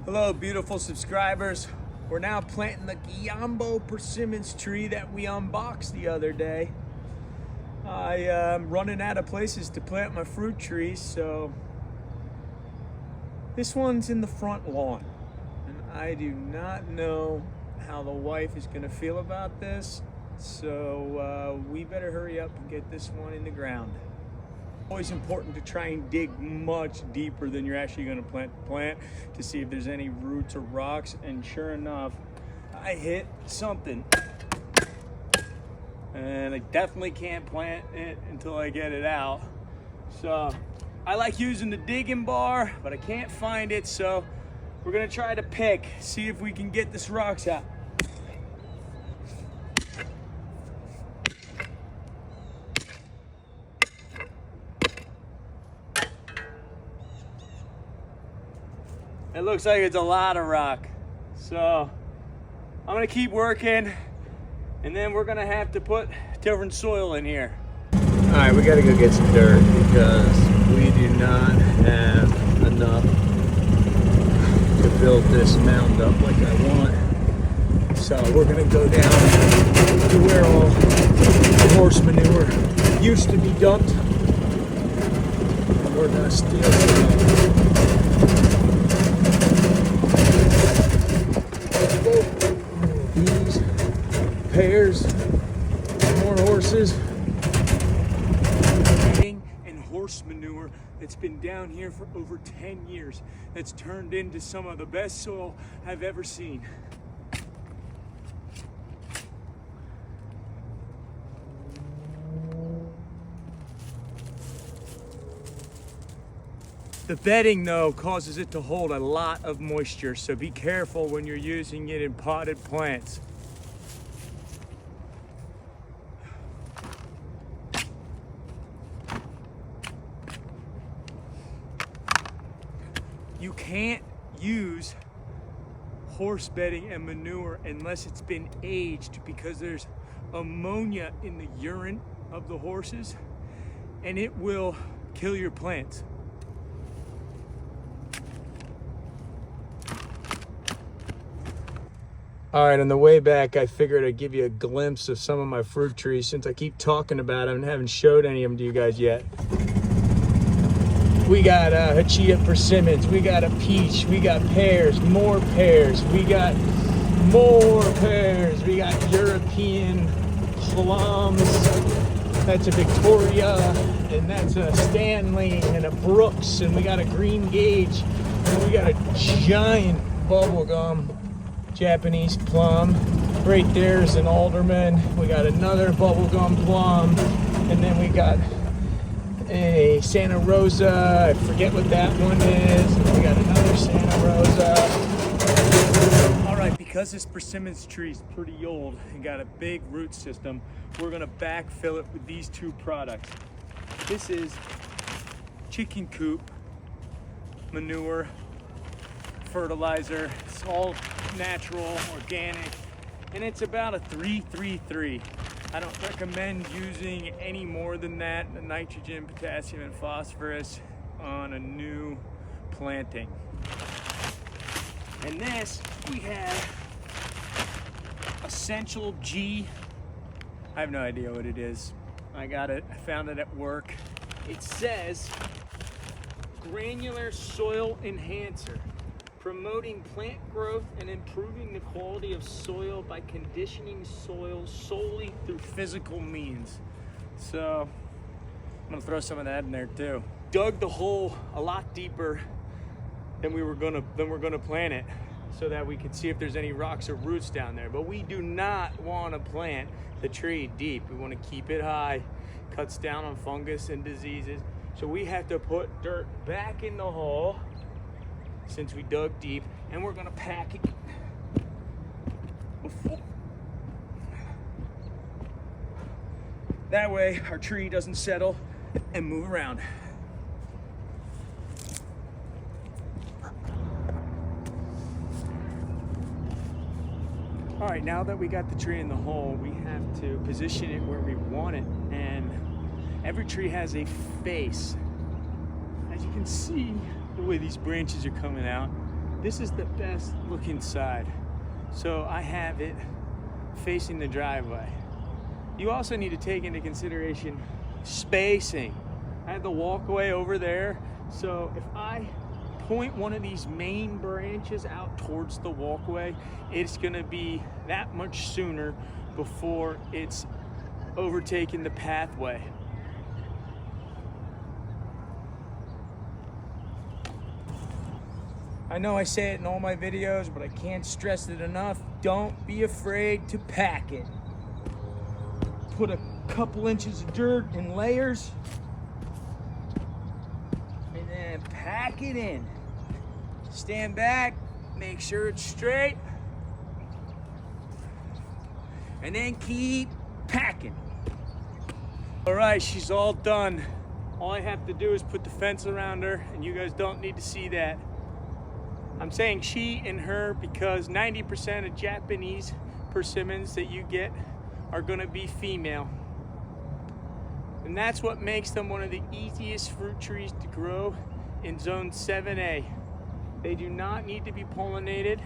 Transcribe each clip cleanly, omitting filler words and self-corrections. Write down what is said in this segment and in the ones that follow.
Hello, beautiful subscribers. We're now planting the Giombo persimmons tree that we unboxed the other day. I am running out of places to plant my fruit trees, so this one's in the front lawn. And I do not know how the wife is gonna feel about this, so we better hurry up and get this one in the ground. Always important to try and dig much deeper than you're actually going to plant the plant to see if there's any roots or rocks, and sure enough, I hit something. And I definitely can't plant it until I get it out. So I like using the digging bar, but I can't find it, so we're going to try to pick, see if we can get this rocks out. It looks like it's a lot of rock. So I'm gonna keep working, and then we're gonna have to put different soil in here. All right, we gotta go get some dirt because we do not have enough to build this mound up like I want. So we're gonna go down to where all the horse manure used to be dumped. And we're gonna steal some. These pears, more horses, and horse manure that's been down here for over 10 years. That's turned into some of the best soil I've ever seen. The bedding, though, causes it to hold a lot of moisture, so be careful when you're using it in potted plants. You can't use horse bedding and manure unless it's been aged, because there's ammonia in the urine of the horses, and it will kill your plants. All right, on the way back, I figured I'd give you a glimpse of some of my fruit trees since I keep talking about them and haven't showed any of them to you guys yet. We got Hachia persimmons, we got a peach, we got pears, more pears, we got more pears, we got European plums, that's a Victoria, and that's a Stanley, and a Brooks, and we got a green gauge, and we got a giant bubblegum Japanese plum. Right there is an alderman. We got another bubblegum plum, and then we got a Santa Rosa. I forget what that one is. And we got another Santa Rosa. All right, because this persimmons tree is pretty old and got a big root system, we're gonna backfill it with these two products. This is chicken coop manure fertilizer. It's all natural, organic, and it's about a 3-3-3. I don't recommend using any more than that, the nitrogen, potassium, and phosphorus on a new planting. And this, we have Essential G. I have no idea what it is. I got it, I found it at work. It says granular soil enhancer, promoting plant growth and improving the quality of soil by conditioning soil solely through physical means. So I'm gonna throw some of that in there too. Dug the hole a lot deeper than we're gonna plant it, so that we could see if there's any rocks or roots down there. But we do not want to plant the tree deep. We want to keep it high. Cuts down on fungus and diseases. So we have to put dirt back in the hole since we dug deep, and we're gonna pack it before. That way our tree doesn't settle and move around. All right, now that we got the tree in the hole, we have to position it where we want it, and every tree has a face. As you can see, the way these branches are coming out, This is the best looking side. So I have it facing the driveway. You also need to take into consideration spacing. I have the walkway over there. So if I point one of these main branches out towards the walkway, it's gonna be that much sooner before it's overtaking the pathway. I know I say it in all my videos, but I can't stress it enough. Don't be afraid to pack it. Put a couple inches of dirt in layers and then pack it in. Stand back, make sure it's straight, and then keep packing. All right, she's all done. All I have to do is put the fence around her, and you guys don't need to see that. I'm saying she and her because 90% of Japanese persimmons that you get are gonna be female. And that's what makes them one of the easiest fruit trees to grow in zone 7A. They do not need to be pollinated.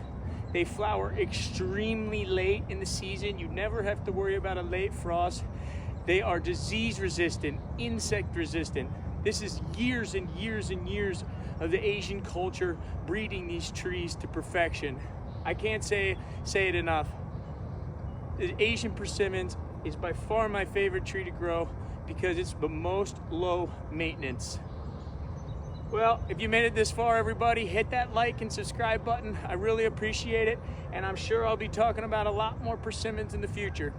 They flower extremely late in the season. You never have to worry about a late frost. They are disease resistant, insect resistant. This is years and years and years of the Asian culture breeding these trees to perfection. I can't say it enough. The Asian persimmons is by far my favorite tree to grow because it's the most low maintenance. Well, if you made it this far, everybody, hit that like and subscribe button. I really appreciate it, and I'm sure I'll be talking about a lot more persimmons in the future.